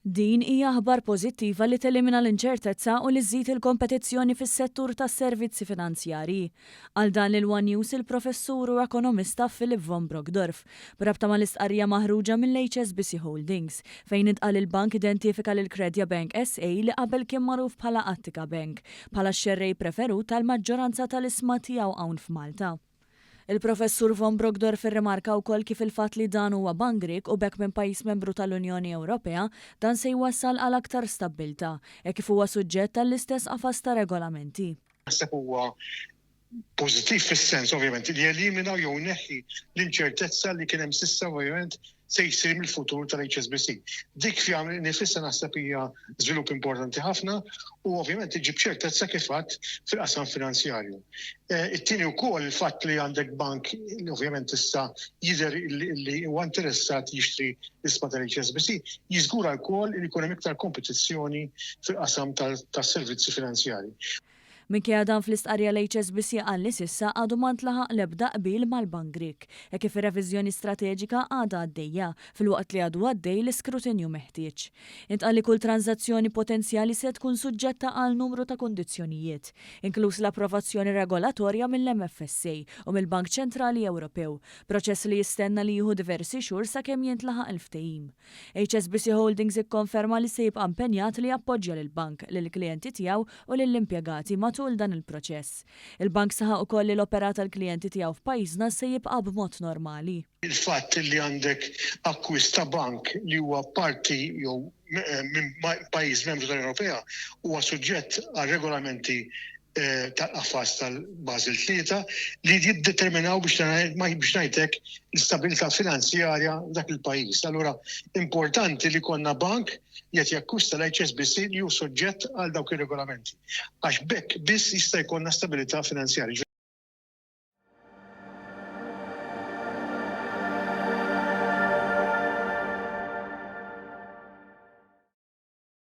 Din hija aħbar pożittiva li telimina l-inċertezza u li żżid il-kompetizzjoni fis-settur tas-servizzi finanzjarji. Għal dan il-One News il-professur u ekonomista Philip von Brokdorf b'rabta mal-istqarrija maħruġa mill-HSBC Holdings fejn intqal il-bank identifika lil Credja Bank SA li qabel kien magħruf bħala Attica Bank bħala x-xerrej preferut tal-maġġoranza tal-isma tiegħu hawn f'Malta. Il-professur von Brokdorf irrimarka wkoll kif il-fatt li dan huwa bank Grieg u bekk minn pajjiż membru tal-Unjoni Ewropea dan se jwassal għal aktar stabbiltà kif huwa suġġett tal-istess qafas ta' regolamenti. Naħseb huwa pożittiv fis-sens ovvjament li jelimina jew neħħi l-inċertezza li kien hemm s'issa ovvjament se jsir mill-futur tal-HSBC. Dik fi nifissa naħseb hija żvilupp importanti ħafna u ovvjament iġib ċertezza kif għadd fil-qasam finanzjarju. It-tieni wkoll il-fatt li għandek bank li ovvjament issa jidher li huwa interessat jixtri l-isma tal-HSBC, jiżgura wkoll li jkun hemm iktar kompetizzjoni fil-qasam tas-servizzi finanzjarji. Minkejja dan fl-istqarrija l-HSBC qal li s'issa għadu ma ntlaħaq l-ebda qbil mal-Bank Grieg, kif ir-reviżjoni strateġika għadha għaddejja filwaqt li għadu għaddej l-iskrutinju meħtieġ. Intqal li kull tranzazzjoni potenzjali se tkun suġġetta għal numru ta' kundizzjonijiet, inkluż l-approvazzjoni regolatorja mill-MFSA u mill-Bank Ċentrali Ewropew, proċess li jistenna li jieħu diversi xhur sakemm jintlaħaq il-ftehim. HSBC Holdings ikkonferma li se jibqa' impenjat li jappoġġja lill-bank, lill-klijenti tiegħu u lill-impjegati matul dan il-proċess. Il-bank saħaq ukoll li l-opera tal-klijenti tiegħu f'pajjiżna se jibqa' b'mod normali. Il-fatt li għandek akkwist ta' bank li huwa parti jew minn pajjiż membru tal-Ewropea huwa suġġett għal regolamenti tal-qafas tal-Basel III li jiddeterminaw biex ngħidlek l-istabilità finanzjarja dak il-pajjiż. Allura importanti li konna bank qed jakkwista l-HSBC li hu suġġett għal dawk ir-regolamenti. Għax bekk biss jista' jkollna stabilità finanzjarja.